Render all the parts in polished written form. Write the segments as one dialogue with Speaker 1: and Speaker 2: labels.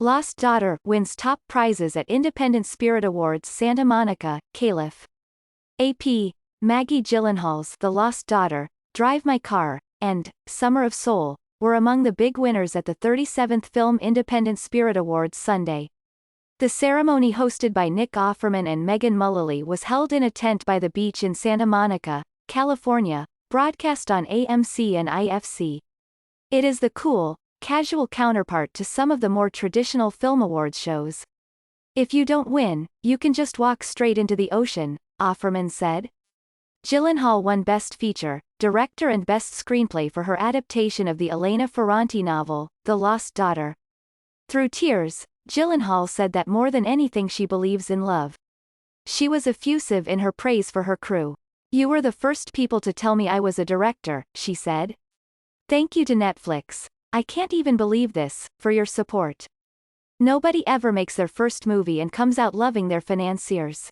Speaker 1: Lost Daughter wins top prizes at Independent Spirit Awards Santa Monica, Calif. AP, Maggie Gyllenhaal's The Lost Daughter, Drive My Car, and Summer of Soul were among the big winners at the 37th Film Independent Spirit Awards Sunday. The ceremony, hosted by Nick Offerman and Megan Mullally, was held in a tent by the beach in Santa Monica, California, broadcast on AMC and IFC. It is the cool, casual counterpart to some of the more traditional film awards shows. If you don't win, you can just walk straight into the ocean, Offerman said. Gyllenhaal won Best Feature, Director and Best Screenplay for her adaptation of the Elena Ferrante novel, The Lost Daughter. Through tears, Gyllenhaal said that more than anything she believes in love. She was effusive in her praise for her crew. "You were the first people to tell me I was a director," she said. "Thank you to Netflix. I can't even believe this, for your support. Nobody ever makes their first movie and comes out loving their financiers.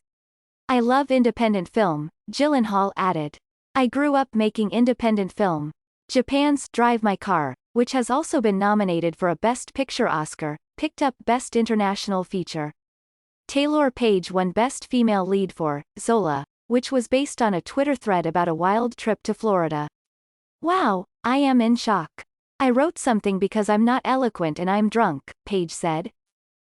Speaker 1: I love independent film," Gyllenhaal added. "I grew up making independent film." Japan's Drive My Car, which has also been nominated for a Best Picture Oscar, picked up Best International Feature. Taylor Page won Best Female Lead for Zola, which was based on a Twitter thread about a wild trip to Florida. "Wow, I am in shock. I wrote something because I'm not eloquent and I'm drunk," Page said.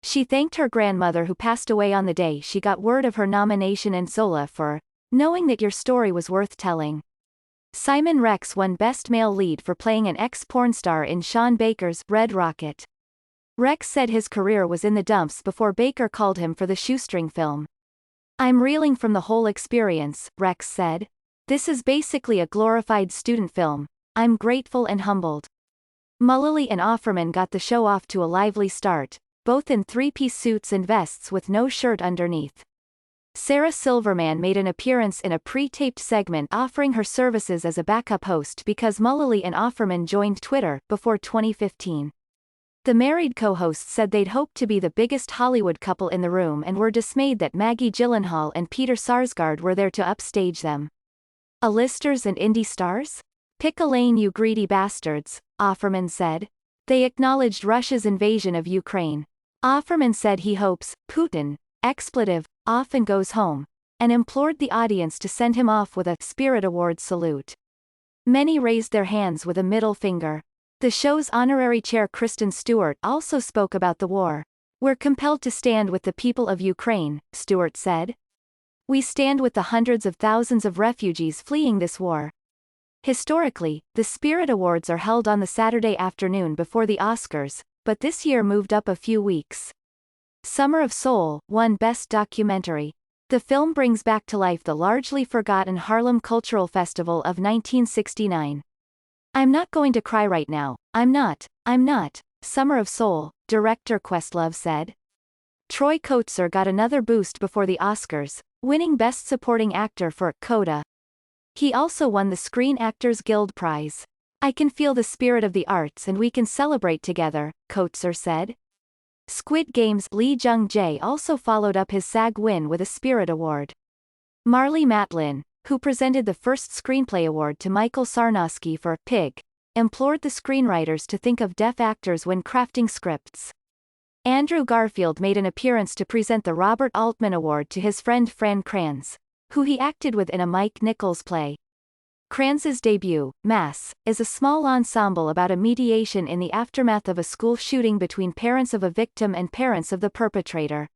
Speaker 1: She thanked her grandmother, who passed away on the day she got word of her nomination, and Zola for knowing that your story was worth telling. Simon Rex won Best Male Lead for playing an ex-porn star in Sean Baker's Red Rocket. Rex said his career was in the dumps before Baker called him for the shoestring film. "I'm reeling from the whole experience," Rex said. "This is basically a glorified student film. I'm grateful and humbled." Mullally and Offerman got the show off to a lively start, both in three-piece suits and vests with no shirt underneath. Sarah Silverman made an appearance in a pre-taped segment offering her services as a backup host because Mullally and Offerman joined Twitter before 2015. The married co-hosts said they'd hoped to be the biggest Hollywood couple in the room and were dismayed that Maggie Gyllenhaal and Peter Sarsgaard were there to upstage them. "A-listers and indie stars? Pick a lane, you greedy bastards," Offerman said. They acknowledged Russia's invasion of Ukraine. Offerman said he hopes Putin, expletive, off and goes home, and implored the audience to send him off with a Spirit Awards salute. Many raised their hands with a middle finger. The show's honorary chair Kristen Stewart also spoke about the war. "We're compelled to stand with the people of Ukraine," Stewart said. "We stand with the hundreds of thousands of refugees fleeing this war." Historically, the Spirit Awards are held on the Saturday afternoon before the Oscars, but this year moved up a few weeks. Summer of Soul won Best Documentary. The film brings back to life the largely forgotten Harlem Cultural Festival of 1969. "I'm not going to cry right now, I'm not, Summer of Soul," director Questlove said. Troy Kotsur got another boost before the Oscars, winning Best Supporting Actor for Coda. He also won the Screen Actors Guild Prize. "I can feel the spirit of the arts and we can celebrate together," Kotsur said. Squid Game's Lee Jung-jae also followed up his SAG win with a Spirit Award. Marlee Matlin, who presented the first Screenplay Award to Michael Sarnowski for Pig, implored the screenwriters to think of deaf actors when crafting scripts. Andrew Garfield made an appearance to present the Robert Altman Award to his friend Fran Kranz, who he acted with in a Mike Nichols play. Kranz's debut, Mass, is a small ensemble about a mediation in the aftermath of a school shooting between parents of a victim and parents of the perpetrator.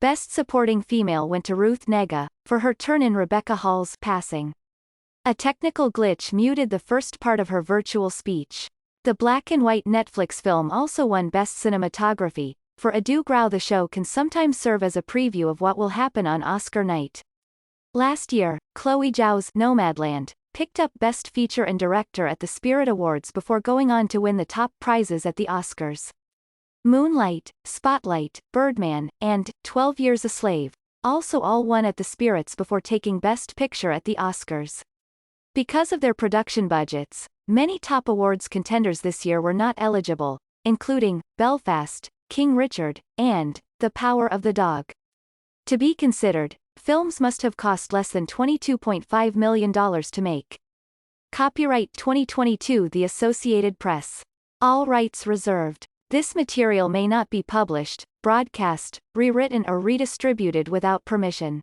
Speaker 1: Best Supporting Female went to Ruth Negga, for her turn in Rebecca Hall's Passing. A technical glitch muted the first part of her virtual speech. The black-and-white Netflix film also won Best Cinematography. For Adu Grau, the show can sometimes serve as a preview of what will happen on Oscar night. Last year, Chloe Zhao's Nomadland picked up Best Feature and Director at the Spirit Awards before going on to win the top prizes at the Oscars. Moonlight, Spotlight, Birdman, and 12 Years a Slave also all won at the Spirits before taking Best Picture at the Oscars. Because of their production budgets, many top awards contenders this year were not eligible, including Belfast, King Richard, and The Power of the Dog. To be considered, films must have cost less than $22.5 million to make. Copyright 2022 The Associated Press. All rights reserved. This material may not be published, broadcast, rewritten or redistributed without permission.